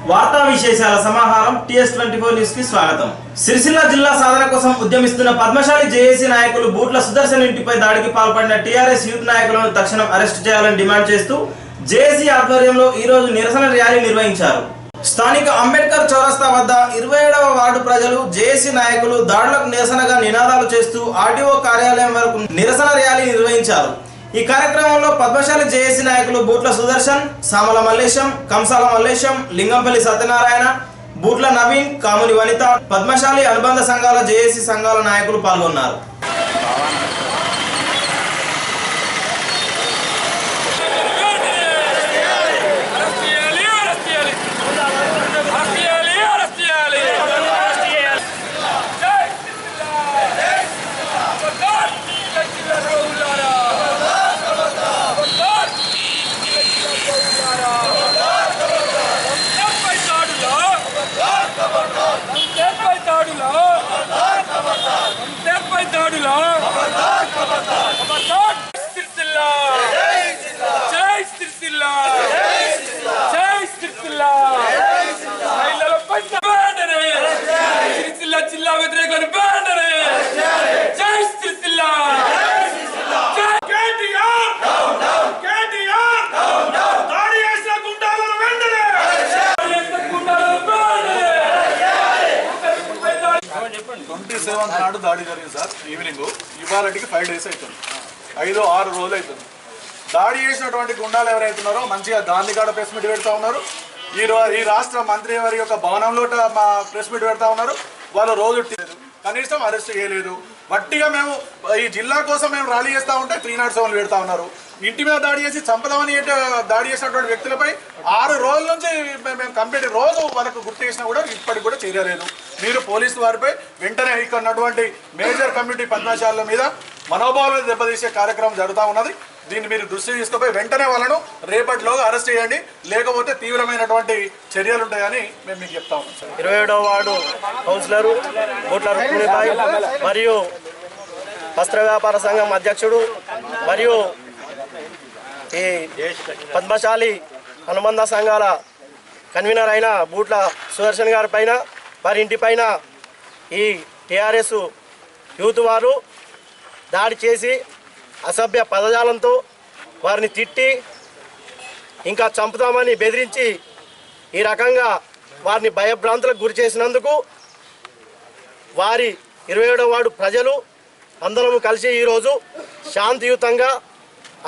వార్తా విశేషాల సమాహారం TS24 న్యూస్ కి స్వాగతం। సిరిసిల్ల జిల్లా సాధన కోసం ఉద్యమిస్తున్న పద్మశాలి జేఏసీ నాయకులు బూట్ల సుదర్శన్ ఇంటిపై దాడికి పాల్పడిన టీఆర్ఎస్ యూత్ నాయకులను తక్షణం అరెస్ట్ చేయాలని డిమాండ్ చేస్తూ జేఏసీ ఆధ్వర్యంలో ఈ రోజు నిరసన ర్యాలీ నిర్వహించారు। స్థానిక అంబేద్కర్ చౌరస్తా వద్ద 27వ వార్డు ప్రజలు జేఏసీ నాయకులు దాడులకు నిరసనగా నినాదాలు చేస్తూ ఆర్డీఓ కార్యాలయం వరకు నిరసన ర్యాలీ నిర్వహించారు। ఈ కార్యక్రమంలో పద్మశాలి జేఏసీ నాయకులు బూట్ల సుదర్శన్, సామల మల్లేశం, కంసాల మల్లేశం, లింగంపల్లి సత్యనారాయణ, బూట్ల నవీన్, కాముని వనిత, పద్మశాలి అనుబంధ సంఘాల జేఏసీ సంఘాల నాయకులు పాల్గొన్నారు। నాడు దాడి జరిగింది సార్। ఈవినింగ్ ఇవాళకి 5 days అవుతుంది, 5-6 రోజులు అవుతుంది। దాడి చేసినటువంటి గుండాలు ఎవరైతున్నారో మంచిగా గాంధీగాడ ప్రెస్ మీట్ పెడతా ఉన్నారు। ఈ రాష్ట్ర మంత్రి వారి యొక్క భవనంలో మా ప్రెస్ మీట్ పెడతా ఉన్నారు। వాళ్ళు రోజు కనీసం అరెస్ట్ చేయలేదు। వట్టిగా మేము ఈ జిల్లా కోసం మేము ర్యాలీ చేస్తూ ఉంటే 307 పెడతా ఉన్నారు। ఇంటి మీద దాడి చేసి చంపదామని దాడి చేసినటువంటి వ్యక్తులపై 6 రోజుల నుంచి మేము కంప్లీట్ రోజు వాళ్ళకు గుర్తు చేసినా కూడా ఇప్పటికి కూడా చేయలేదు। మీరు పోలీసు వారిపై వెంటనే ఇక్కడ ఉన్నటువంటి మేజర్ కమ్యూనిటీ పద్మశాల మీద మనోభావాలను దెబ్బతీసే కార్యక్రమం జరుగుతూ ఉన్నది। దీన్ని మీరు దృష్టి తీసుకుపోయి వెంటనే వాళ్ళను రేపటిలోగా అరెస్ట్ చేయండి, లేకపోతే తీవ్రమైనటువంటి చర్యలు ఉంటాయని మేము మీకు చెప్తా ఉన్నాం। 27వ వార్డు కౌన్సిలరు బూట్ల రుక్మిణిబాయి మరియు వస్త్ర వ్యాపార సంఘం అధ్యక్షుడు మరియు ఈ పద్మశాలి అనుబంధ సంఘాల కన్వీనర్ అయిన బూట్ల సుదర్శన్ గారి పైన, వారి ఇంటి పైన ఈ టీఆర్ఎస్ యూత్ వారు దాడి చేసి అసభ్య పదజాలంతో వారిని తిట్టి ఇంకా చంపుతామని బెదిరించి ఈ రకంగా వారిని భయభ్రాంతులకు గురి చేసినందుకు వారి 27వ వార్డు ప్రజలు అందరం కలిసి ఈరోజు శాంతియుతంగా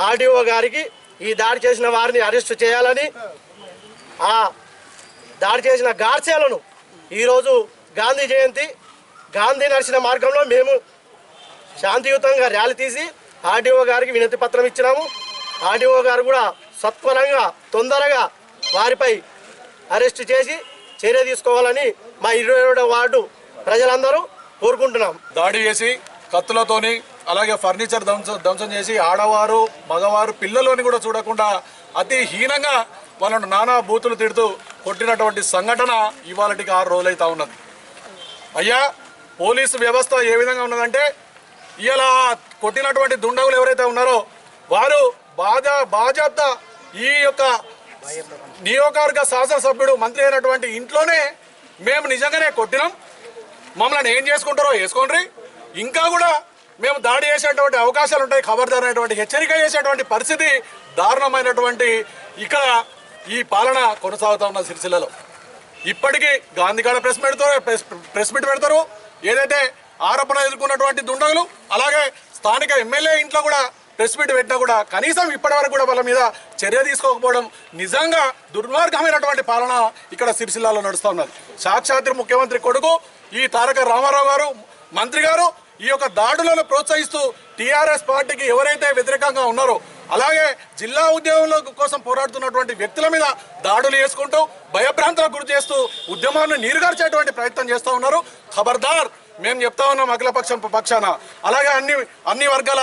ఆర్డీఓ గారికి ఈ దాడి చేసిన వారిని అరెస్టు చేయాలని, ఆ దాడి చేసిన గాడ్సేలను ఈరోజు గాంధీ జయంతి గాంధీ నడిచిన మార్గంలో మేము శాంతియుతంగా ర్యాలీ తీసి ఆర్డీఓ గారికి వినతి పత్రం ఇచ్చినాము। ఆర్డీఓ గారు కూడా సత్వరంగా తొందరగా వారిపై అరెస్టు చేసి చర్య తీసుకోవాలని మా 27వ వార్డు ప్రజలందరూ కోరుకుంటున్నాం। దాడి చేసి కత్తులతోని అలాగే ఫర్నిచర్ ధ్వంసం చేసి ఆడవారు మగవారు పిల్లలని కూడా చూడకుండా అతి హీనంగా వాళ్ళను నానా బూతులు తిడుతూ కొట్టినటువంటి సంఘటన ఇవాళకి 6 రోజులు అవుతా ఉన్నది। అయ్యా, పోలీసు వ్యవస్థ ఏ విధంగా ఉన్నదంటే ఇలా కొట్టినటువంటి దుండగులు ఎవరైతే ఉన్నారో వారు బాధ్యత ఈ యొక్క నియోజకవర్గ శాసనసభ్యుడు మంత్రి అయినటువంటి ఇంట్లోనే మేము నిజంగానే కొట్టినాం, మమ్మల్ని ఏం చేసుకుంటారో వేసుకోండి, ఇంకా కూడా మేము దాడి చేసేటువంటి అవకాశాలు ఉంటాయి, ఖబర్దార్ అనేటువంటి హెచ్చరిక చేసేటువంటి పరిస్థితి దారుణమైనటువంటి ఇక్కడ ఈ పాలన కొనసాగుతూ ఉన్న సిరిసిల్లలో ఇప్పటికీ గాంధీగాడ ప్రెస్ మీట్ పెడతారు। ఏదైతే ఆరోపణ ఎదుర్కొన్నటువంటి దుండగులు అలాగే స్థానిక ఎమ్మెల్యే ఇంట్లో కూడా ప్రెస్ మీట్ పెట్టినా కూడా కనీసం ఇప్పటివరకు కూడా వాళ్ళ మీద చర్య తీసుకోకపోవడం నిజంగా దుర్మార్గమైనటువంటి పాలన ఇక్కడ సిరిసిల్లాలో నడుస్తూ ఉన్నది। సాక్షాత్ ముఖ్యమంత్రి కొడుకు ఈ తారక రామారావు గారు మంత్రి గారు ఈ యొక్క దాడులను ప్రోత్సహిస్తూ టీఆర్ఎస్ పార్టీకి ఎవరైతే వ్యతిరేకంగా ఉన్నారో అలాగే జిల్లా ఉద్యోగుల కోసం పోరాడుతున్నటువంటి వ్యక్తుల మీద దాడులు చేసుకుంటూ భయభ్రాంతులకు గురి చేస్తూ ఉద్యమాన్ని నీరుగార్చేటువంటి ప్రయత్నం చేస్తూ ఉన్నారు। ఖబర్దార్ మేము చెప్తా ఉన్నాం అఖిలపక్షం పక్షాన, అలాగే అన్ని వర్గాల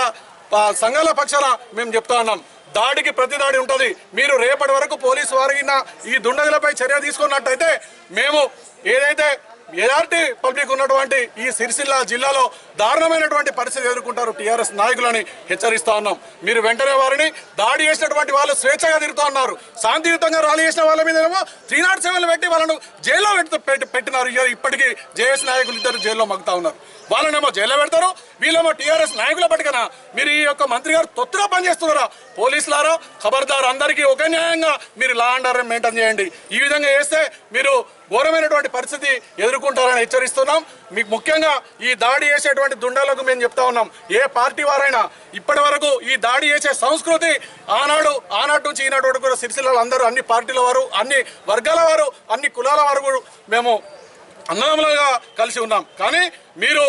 సంఘాల పక్షాన మేము చెప్తా ఉన్నాం, దాడికి ప్రతి దాడి ఉంటుంది। మీరు రేపటి వరకు పోలీసు వారిన ఈ దుండగులపై చర్య తీసుకున్నట్టయితే మేము ఏదైతే మెజారిటీ పబ్లిక్ ఉన్నటువంటి ఈ సిరిసిల్ల జిల్లాలో దారుణమైనటువంటి పరిస్థితి ఎదుర్కొంటారు టీఆర్ఎస్ నాయకులని హెచ్చరిస్తా ఉన్నాం. మీరు వెంటనే వారిని దాడి చేసినటువంటి వాళ్ళు స్వేచ్ఛగా తిరుగుతూ ఉన్నారు. శాంతియుతంగా ర్యాలీ చేసిన వాళ్ళ మీద ఏమో 307 పెట్టి వాళ్ళను జైల్లో పెట్టినారు. ఇప్పటికీ జేఎస్ నాయకులు ఇద్దరు జైల్లో మగ్గుతా ఉన్నారు. వాళ్ళనేమో జైల్లో పెడతారు, వీళ్ళేమో టీఆర్ఎస్ నాయకుల పట్టుకనా మీరు ఈ యొక్క మంత్రి గారు తొత్తుగా పనిచేస్తున్నారా? పోలీసులారా ఖబర్దార్, అందరికీ ఒకే న్యాయంగా మీరు లా అండ్ ఆర్డర్ మెయింటైన్ చేయండి. ఈ విధంగా చేస్తే మీరు ఘోరమైనటువంటి పరిస్థితి ఎదుర్కొంటారని హెచ్చరిస్తున్నాం. మీకు ముఖ్యంగా ఈ దాడి చేసేటువంటి దుండాలకు మేము చెప్తా ఉన్నాం, ఏ పార్టీ వారైనా ఇప్పటి వరకు ఈ దాడి చేసే సంస్కృతి ఆనాటి నుంచి ఈనాటి వరకు కూడా సిరిసిల్లలో అందరూ అన్ని పార్టీల వారు, అన్ని వర్గాల వారు, అన్ని కులాల వారు కూడా మేము అన్నదమ్ములుగా కలిసి ఉన్నాం. కానీ మీరు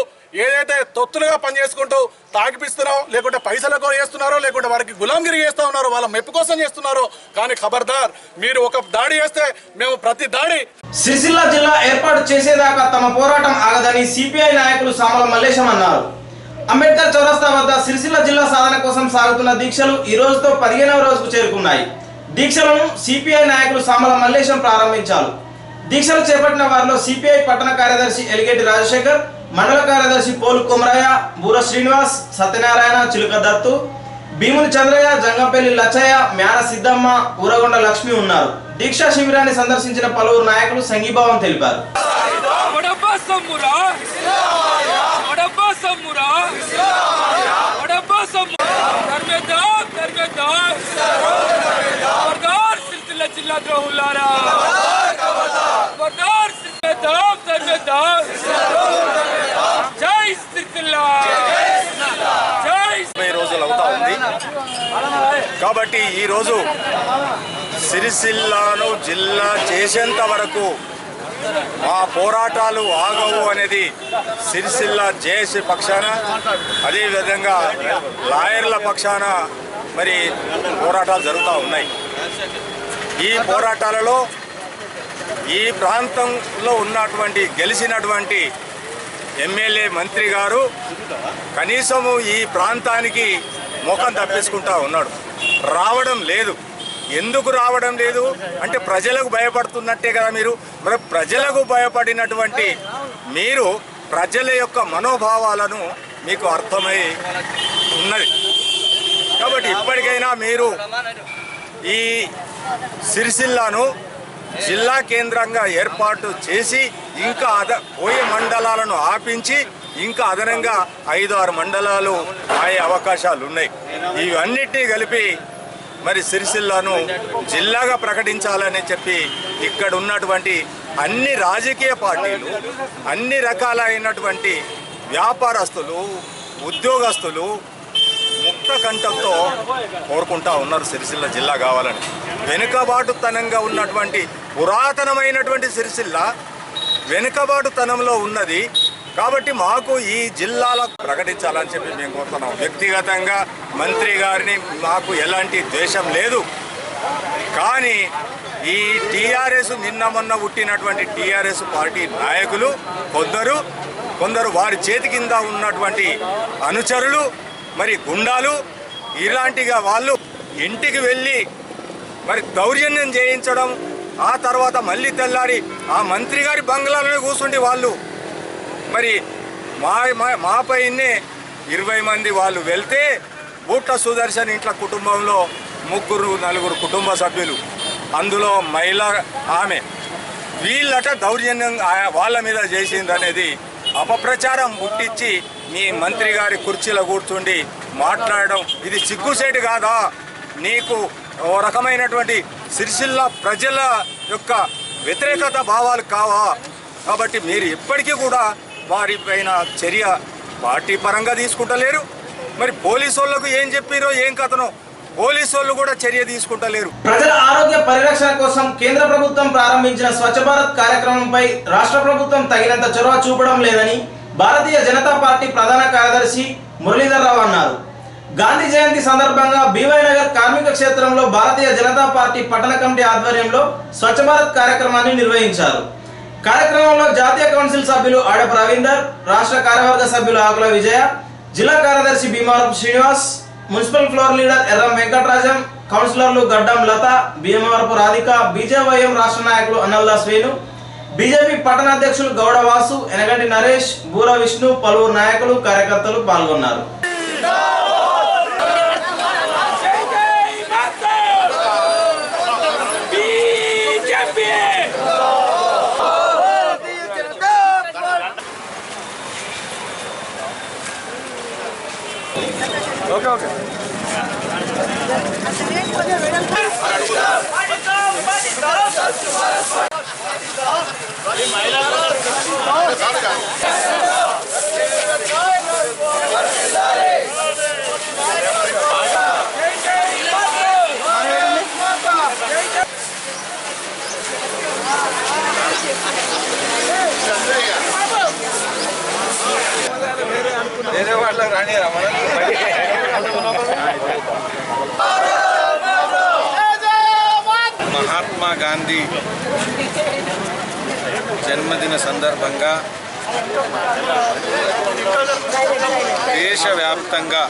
ఏదైతే తొత్తులుగా పనిచేసుకుంటూ తాకిపిస్తున్నారో, లేకుంటే పైసలకు చేస్తున్నారో, లేకుంటే వారికి గులాంగిరి చేస్తూ ఉన్నారో, వాళ్ళ మెప్పు కోసం చేస్తున్నారో, కానీ ఖబర్దార్, మీరు ఒక దాడి చేస్తే మేము ప్రతి దాడి. సిరిసిల్ల జిల్లా ఏర్పాటు చేసేదాకా తమ పోరాటం ఆగదని సిపిఐ నాయకులు సామల మల్లేశం అన్నారు. అంబేద్కర్ చౌరస్తా వద్ద సిరిసిల్ల జిల్లా సాధన కోసం సాగుతున్న దీక్షలు ఈ రోజుతో 15వ రోజుకు చేరుకున్నాయి. దీక్షలను సిపిఐ నాయకులు సామల మల్లేశం ప్రారంభించారు. దీక్షలు చేపట్టిన వారిలో సిపిఐ పట్టణ కార్యదర్శి ఎలిగేటి రాజశేఖర్, మండల కార్యదర్శి పోలు కొమరయ్య, బూర శ్రీనివాస్, సత్యనారాయణ, చిలుక దత్తు, భీముని చంద్రయ్య, జంగంపల్లి లచ్చయ్య, మ్యాన సిద్దమ్మ, ఊరగొండ లక్ష్మి ఉన్నారు. దీక్షా శిబిరాన్ని సందర్శించిన పలువురు నాయకులు సంఘీభావం తెలిపారు. రోజులు అవుతా ఉంది కాబట్టి ఈరోజు సిరిసిల్లాను జిల్లా చేసేంత వరకు మా పోరాటాలు ఆగవు అనేది సిరిసిల్ల జేఏసీ పక్షాన, అదేవిధంగా లాయర్ల పక్షాన మరి పోరాటాలు జరుగుతూ ఉన్నాయి. ఈ పోరాటాలలో ఈ ప్రాంతంలో ఉన్నటువంటి గెలిచినటువంటి ఎమ్మెల్యే మంత్రి గారు కనీసము ఈ ప్రాంతానికి ముఖం తప్పించుకుంటా ఉన్నాడు, రావడం లేదు. ఎందుకు రావడం లేదు అంటే ప్రజలకు భయపడుతున్నట్టే కదా. మరి ప్రజలకు భయపడినటువంటి మీరు ప్రజల యొక్క మనోభావాలను మీకు అర్థమై ఉన్నది. కాబట్టి ఇప్పటికైనా మీరు ఈ సిరిసిల్లాను జిల్లా కేంద్రంగా ఏర్పాటు చేసి ఇంకా పోయే మండలాలను ఆపించి ఇంకా అదనంగా 5-6 మండలాలు అయ్యే అవకాశాలు ఉన్నాయి. ఇవన్నిటినీ కలిపి మరి సిరిసిల్లాను జిల్లాగా ప్రకటించాలని చెప్పి ఇక్కడ ఉన్నటువంటి అన్ని రాజకీయ పార్టీలు, అన్ని రకాలైనటువంటి వ్యాపారస్తులు, ఉద్యోగస్తులు ముక్త కంఠంతో కోరుకుంటా ఉన్నారు సిరిసిల్ల జిల్లా కావాలని. వెనుకబాటుతనంగా ఉన్నటువంటి పురాతనమైనటువంటి సిరిసిల్ల వెనుకబాటుతనంలో ఉన్నది కాబట్టి మాకు ఈ జిల్లాల ప్రకటించాలని చెప్పి మేము కోరుతున్నాం. వ్యక్తిగతంగా మంత్రి గారిని మాకు ఎలాంటి ద్వేషం లేదు. కానీ ఈ టీఆర్ఎస్ నిన్న మొన్న పుట్టినటువంటి టీఆర్ఎస్ పార్టీ నాయకులు కొందరు వారి చేతి కింద ఉన్నటువంటి అనుచరులు, మరి గుండాలు, ఇలాంటిగా వాళ్ళు ఇంటికి వెళ్ళి మరి దౌర్జన్యం చేయించడం, ఆ తర్వాత మళ్ళీ తెల్లారి ఆ మంత్రి గారి బంగ్లాలోనే కూర్చుండి వాళ్ళు మరి మాపైనే 20 మంది వాళ్ళు వెళ్తే బూట్ల సుదర్శన్ ఇంట్లో కుటుంబంలో 3-4 కుటుంబ సభ్యులు, అందులో మహిళ ఆమె, వీళ్ళట దౌర్జన్యం వాళ్ళ మీద చేసిందనేది అపప్రచారం పుట్టించి మీ మంత్రి గారి కుర్చీలో కూర్చుండి మాట్లాడడం ఇది సిగ్గుసేటు కాదా? నీకు ఓ రకమైనటువంటి సిరిసిల్ల ప్రజల యొక్క వ్యతిరేకత భావాలు కావా? కాబట్టి మీరు ఇప్పటికీ కూడా వారిపైన చర్య పార్టీ పరంగా తీసుకుంటలేరు. మరి పోలీసు వాళ్ళకు ఏం చెప్పారో ఏం కథనో పోలీసు వాళ్ళు కూడా చర్య తీసుకుంటలేరు. ప్రజల ఆరోగ్య పరిరక్షణ కోసం కేంద్ర ప్రభుత్వం ప్రారంభించిన స్వచ్ఛ భారత్ కార్యక్రమంపై రాష్ట్ర ప్రభుత్వం తగినంత చొరవ చూపడం లేదని భారతీయ జనతా పార్టీ ప్రధాన కార్యదర్శి మురళీధర్ రావు అన్నారు. గాంధీ జయంతి సందర్భంగా బీవై నగర్ కార్మిక క్షేత్రంలో భారతీయ జనతా పార్టీ పట్టణ కమిటీ ఆధ్వర్యంలో స్వచ్ఛ భారత్ కార్యక్రమాన్ని నిర్వహించారు. కార్యక్రమంలో జాతీయ కౌన్సిల్ సభ్యులు ఆడప రవీందర్, రాష్ట్ర కార్యవర్గ సభ్యులు ఆకుల విజయ, జిల్లా కార్యదర్శి Bhimavarapu Srinivas, municipal floor leader Yerram Venkatarajam, కౌన్సిలర్లు గడ్డం లత, భీమవరపు రాధిక, బీజేవైఎం రాష్ట్ర నాయకులు అన్నల్దాస్ వేణు, బీజేపీ పట్టణాధ్యక్షులు గౌడ వాసు, ఎనగంటి నరేష్, బూర విష్ణు, పలువురు నాయకులు కార్యకర్తలు పాల్గొన్నారు. మహాత్మా గాంధీ జన్మదిన సందర్భంగా దేశవ్యాప్తంగా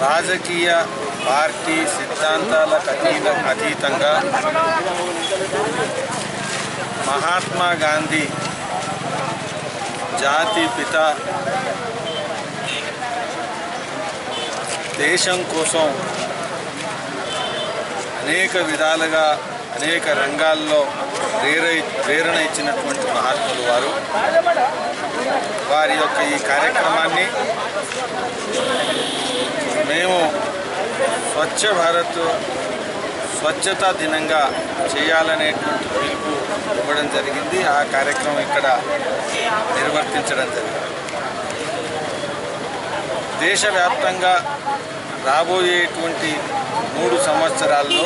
రాజకీయ పార్టీ సిద్ధాంతాలకు అతీతంగా మహాత్మా గాంధీ జాతి పిత దేశం కోసం అనేక విధాలుగా అనేక రంగాల్లో ప్రేరణ ఇచ్చినటువంటి మహాత్ములు వారు. వారి యొక్క ఈ కార్యక్రమాన్ని మేము స్వచ్ఛ భారత్ స్వచ్ఛతా దినంగా చేయాలనేటువంటి పిలుపు ఇవ్వడం జరిగింది. ఆ కార్యక్రమం ఇక్కడ నిర్వర్తించడం జరిగింది. దేశవ్యాప్తంగా రాబోయేటువంటి 3 సంవత్సరాల్లో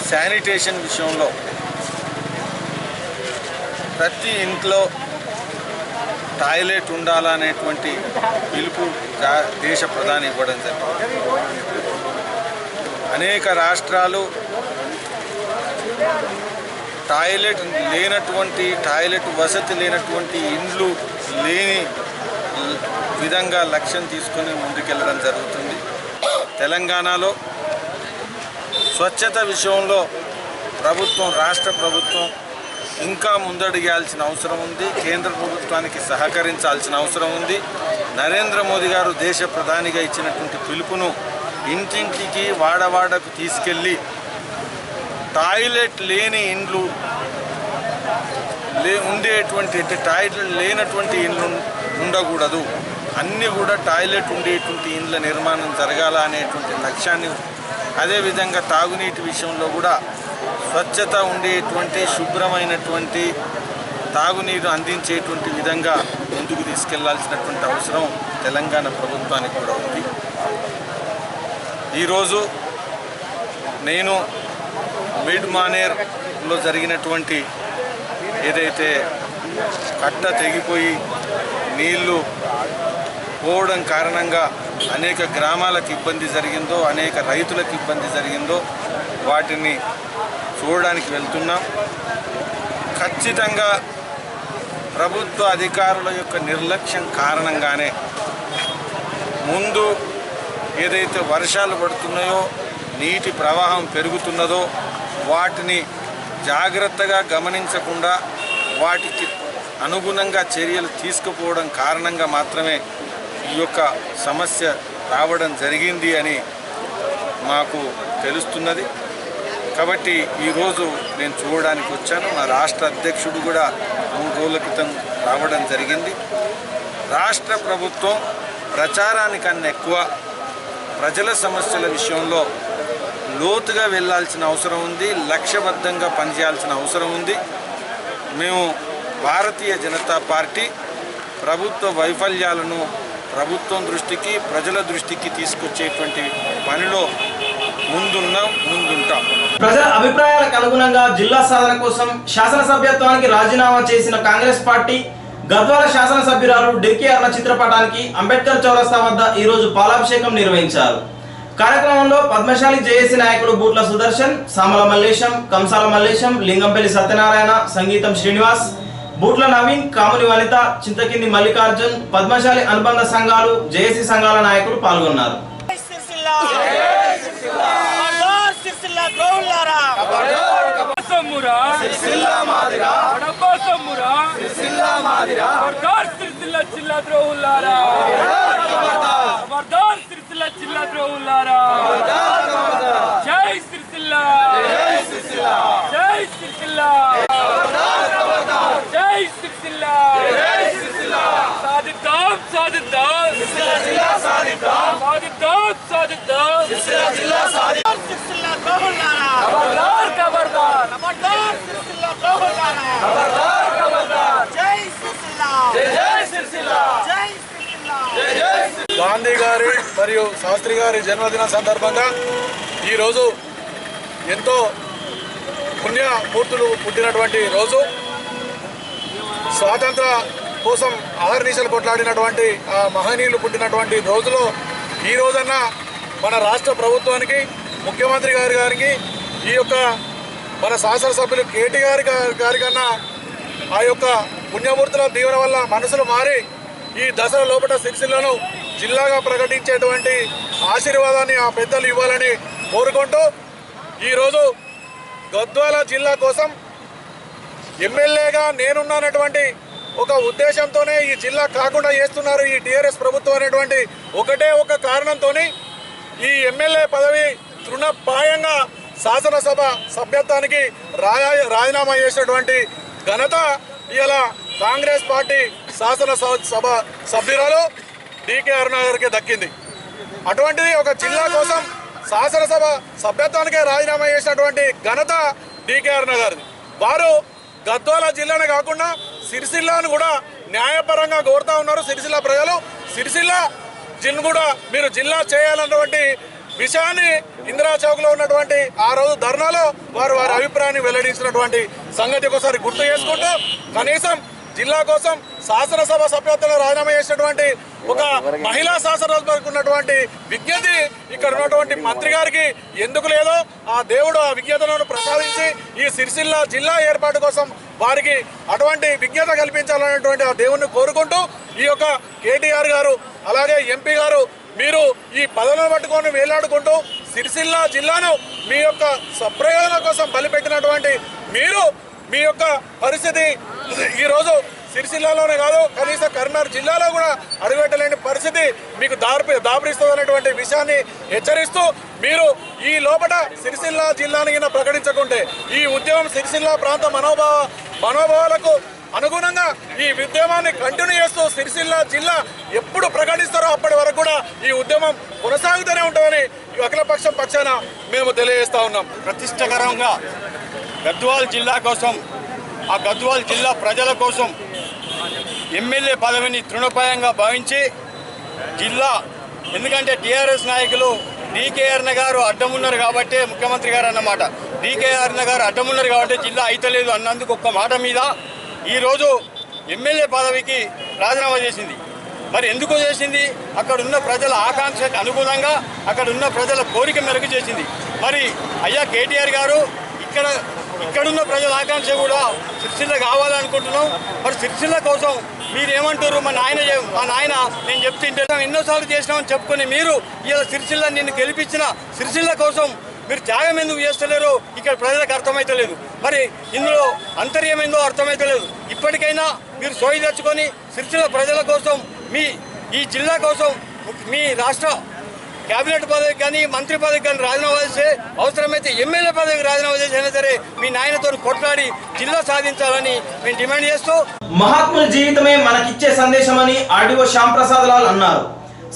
శానిటేషన్ విషయంలో ప్రతి ఇంట్లో టాయిలెట్ ఉండాలనేటువంటి పిలుపు దేశ ప్రధాని ఇవ్వడం జరిగింది. అనేక రాష్ట్రాలు టాయిలెట్ వసతి లేనటువంటి ఇండ్లు లేని విధంగా లక్ష్యం తీసుకొని ముందుకెళ్ళడం జరుగుతుంది. తెలంగాణలో స్వచ్ఛత విషయంలో రాష్ట్ర ప్రభుత్వం ఇంకా ముందడుగేయాల్సిన అవసరం ఉంది. కేంద్ర ప్రభుత్వానికి సహకరించాల్సిన అవసరం ఉంది. నరేంద్ర మోదీ గారు దేశ ప్రధానిగా ఇచ్చినటువంటి పిలుపును ఇంటింటికి వాడవాడకు తీసుకెళ్ళి టాయిలెట్ లేని ఇండ్లు ఉండేటువంటి టాయిలెట్ లేనటువంటి ఇండ్లు ఉండకూడదు, అన్నీ కూడా టాయిలెట్ ఉండేటువంటి ఇండ్ల నిర్మాణం జరగాల అనేటువంటి లక్ష్యాన్ని, అదేవిధంగా తాగునీటి విషయంలో కూడా స్వచ్ఛత ఉండేటువంటి శుభ్రమైనటువంటి తాగునీరు అందించేటువంటి విధంగా ముందుకు తీసుకెళ్లాల్సినటువంటి అవసరం తెలంగాణ ప్రభుత్వానికి కూడా ఉంది. ఈరోజు నేను మిడ్ మానేర్లో జరిగినటువంటి ఏదైతే కట్ట తెగిపోయి నీళ్లు పోవడం కారణంగా అనేక గ్రామాలకు ఇబ్బంది జరిగిందో, అనేక రైతులకు ఇబ్బంది జరిగిందో వాటిని చూడడానికి వెళ్తున్నాం. ఖచ్చితంగా ప్రభుత్వ అధికారుల యొక్క నిర్లక్ష్యం కారణంగానే ముందు ఏదైతే వర్షాలు పడుతున్నాయో, నీటి ప్రవాహం పెరుగుతున్నదో వాటిని జాగ్రత్తగా గమనించకుండా వాటికి అనుగుణంగా చర్యలు తీసుకుపోవడం కారణంగా మాత్రమే ఈ యొక్క సమస్య రావడం జరిగింది అని మాకు తెలుస్తున్నది. కాబట్టి ఈరోజు నేను చూడడానికి వచ్చాను. మా రాష్ట్ర అధ్యక్షుడు కూడా 3 రోజుల క్రితం రావడం జరిగింది. రాష్ట్ర ప్రభుత్వం ప్రచారానికన్నా ఎక్కువ ప్రజల సమస్యల విషయంలో లోతుగా వెళ్ళాల్సిన అవసరం ఉంది, లక్ష్యబద్ధంగా పనిచేయాల్సిన అవసరం ఉంది. మేము భారతీయ జనతా పార్టీ ప్రభుత్వ వైఫల్యాలను ప్రభుత్వం దృష్టికి, ప్రజల దృష్టికి తీసుకొచ్చేటువంటి పనిలో ముందుంటాం. ప్రజల అభిప్రాయాలకు అనుగుణంగా జిల్లా సాధన కోసం శాసనసభ్యత్వానికి రాజీనామా చేసిన కాంగ్రెస్ పార్టీ గద్వాల శాసనసభ్యురాలు డెక్కి అరుణ చిత్రపటానికి అంబేద్కర్ చౌరస్తా వద్ద ఈరోజు పాలాభిషేకం నిర్వహించారు. కార్యక్రమంలో పద్మశాలి జేఏసీ నాయకులు బూట్ల సుదర్శన్, సామల మల్లేశం, కంసాల మల్లేశం, లింగంపల్లి సత్యనారాయణ, సంగీతం శ్రీనివాస్, బూట్ల నవీన్, కాముని వనిత, చింతకింది మల్లికార్జున్, పద్మశాలి అనుబంధ సంఘాలు, జేఏసీ సంఘాల నాయకులు పాల్గొన్నారు. సిరిసిల్ల ద్రోహులారా సమ్మురా సిరిసిల్ల మాదిరా కడప సమ్మురా సిరిసిల్ల మాదిరా ఖబర్దార్ సిరిసిల్ల జిల్లా ద్రోహులారా ఖబర్దార్ సిరిసిల్ల జిల్లా ద్రోహులారా జై సిరిసిల్ల జై సిరిసిల్ల జై సిరిసిల్ల జై సిరిసిల్ల జై సిరిసిల్ల సాధిద్దాం సాధిద్దాం సిరిసిల్ల జిల్లా సాధిద్దాం సాధిద్దాం సాధిద్దాం సిరిసిల్ల జిల్లా సాధిద్దాం సిరిసిల్ల ద్రోహులారా ఖబర్దార్ ఖబర్దార్ ఖబర్దార్ సిరిసిల్ల ద్రోహులారా ఖబర్దార్ ఖబర్దార్ జై సిరిసిల్ల జై సిరిసిల్ల జై సిరిసిల్ల గాంధీ గారి మరియు శాస్త్రి గారి జన్మదిన సందర్భంగా ఈరోజు ఎంతో పుణ్యమూర్తులు పుట్టినటువంటి రోజు. స్వాతంత్ర కోసం అహర్నిశలు కొట్లాడినటువంటి ఆ మహనీయులు పుట్టినటువంటి రోజులో ఈ రోజన్నా మన రాష్ట్ర ప్రభుత్వానికి ముఖ్యమంత్రి గారికి ఈ యొక్క మన శాసనసభ్యులు కేటీఆర్ గారి కన్నా ఆ యొక్క పుణ్యమూర్తుల దీవెన వల్ల మనసులు మారి ఈ దసరా లోపల సిరిసిల్లను జిల్లాగా ప్రకటించేటువంటి ఆశీర్వాదాన్ని ఆ పెద్దలు ఇవ్వాలని కోరుకుంటూ ఈరోజు గద్వాల జిల్లా కోసం ఎమ్మెల్యేగా నేనున్నటువంటి ఒక ఉద్దేశంతోనే ఈ జిల్లా కాకుండా చేస్తున్నారు ఈ టీఆర్ఎస్ ప్రభుత్వం అనేటువంటి ఒకటే ఒక కారణంతో ఈ ఎమ్మెల్యే పదవి తృణప్రాయంగా శాసనసభ సభ్యత్వానికి రాజీనామా చేసినటువంటి ఘనత ఇలా కాంగ్రెస్ పార్టీ శాసనసభ సభ్యురాలు డీకే అరుణ గారికి దక్కింది. అటువంటిది ఒక జిల్లా కోసం శాసనసభ సభ్యత్వానికే రాజీనామా చేసినటువంటి ఘనత డీకే అరుణ గారిది. వారు గద్వాల జిల్లానే కాకుండా సిరిసిల్లాను కూడా న్యాయపరంగా కోరుతా ఉన్నారు. సిరిసిల్ల ప్రజలు సిరిసిల్ల జిల్లా కూడా మీరు జిల్లా చేయాలన్నటువంటి విషయాన్ని ఇందిరా చౌక్లో ఉన్నటువంటి ఆ రోజు ధర్నాలో వారి అభిప్రాయాన్ని వెల్లడించినటువంటి సంగతి ఒకసారి గుర్తు చేసుకుంటూ కనీసం జిల్లా కోసం శాసనసభ సభ్యత్వంలో రాజీనామా చేసినటువంటి ఒక మహిళా శాసనసభకు ఉన్నటువంటి విజ్ఞత ఇక్కడ ఉన్నటువంటి మంత్రి గారికి ఎందుకు లేదో ఆ దేవుడు ఆ విజ్ఞతను ప్రసాదించి ఈ సిరిసిల్ల జిల్లా ఏర్పాటు కోసం వారికి అటువంటి విజ్ఞత కల్పించాలనేటువంటి ఆ దేవుణ్ణి కోరుకుంటూ ఈ యొక్క కేటీఆర్ గారు అలాగే ఎంపీ గారు మీరు ఈ పదవులను పట్టుకొని వేలాడుకుంటూ సిరిసిల్ల జిల్లాను మీ యొక్క సప్రయోజనం కోసం బలిపెట్టినటువంటి మీరు మీ యొక్క పరిస్థితి ఈరోజు సిరిసిల్లాలోనే కాదు కనీసం కరీంనగర్ జిల్లాలో కూడా అడుగుపెట్టలేని పరిస్థితి మీకు దాపురిస్తుందనేటువంటి విషయాన్ని హెచ్చరిస్తూ మీరు ఈ లోపల సిరిసిల్ల జిల్లాని ప్రకటించకుంటే ఈ ఉద్యమం సిరిసిల్ల ప్రాంత మనోభావాలకు అనుగుణంగా ఈ ఉద్యమాన్ని కంటిన్యూ చేస్తూ సిరిసిల్ల జిల్లా ఎప్పుడు ప్రకటిస్తారో అప్పటి వరకు కూడా ఈ ఉద్యమం కొనసాగుతూనే ఉంటుందని అఖిలపక్షం పక్షాన మేము తెలియజేస్తా ఉన్నాం. ప్రతిష్టకరంగా గద్వాల్ జిల్లా కోసం ఆ గద్వాల్ జిల్లా ప్రజల కోసం ఎమ్మెల్యే పదవిని తృణప్రాయంగా భావించి జిల్లా ఎందుకంటే టీఆర్ఎస్ నాయకులు డీకే అరుణ గారు అడ్డమున్నారు కాబట్టి ముఖ్యమంత్రి గారు అన్నమాట డీకే అరుణ గారు అడ్డమున్నారు కాబట్టి జిల్లా అయితలేదు అన్నందుకు ఒక్క మాట మీద ఈరోజు ఎమ్మెల్యే పదవికి రాజీనామా చేసింది. మరి ఎందుకు చేసింది? అక్కడ ఉన్న ప్రజల ఆకాంక్షకు అనుగుణంగా అక్కడ ఉన్న ప్రజల కోరిక మేరకు చేసింది. మరి అయ్యా కేటీఆర్ గారు ఇక్కడున్న ప్రజల ఆకాంక్ష కూడా సిరిసిల్ల కావాలనుకుంటున్నాం. మరి సిరిసిల్ల కోసం మీరేమంటారు? మా నాయన నేను చెప్తుంటే ఎన్నోసార్లు చేసినామని చెప్పుకొని మీరు ఇలా సిరిసిల్ల నిన్ను గెలిపించిన సిరిసిల్ల కోసం మీరు త్యాగం ఎందుకు చేస్తలేరు ఇక్కడ ప్రజలకు అర్థమైతలేదు. మరి ఇందులో అంతర్యమేందో అర్థమైతలేదు. ఇప్పటికైనా మీరు సోయి తెచ్చుకొని సిరిసిల్ల ప్రజల కోసం ఈ జిల్లా కోసం మీ రాష్ట్ర కేబినెట్ పదవికి కానీ మంత్రి పదవికి కానీ రాజీనామా చేస్తే అవసరమైతే ఎమ్మెల్యే పదవికి రాజీనామా చేసినా సరే మీ నాయనతో కొట్లాడి జిల్లా సాధించాలని మేము డిమాండ్ చేస్తూ మహాత్ముల జీవితమే మనకిచ్చే సందేశమని ఆర్డీఓ శ్యాంప్రసాద్ లాల్ అన్నారు.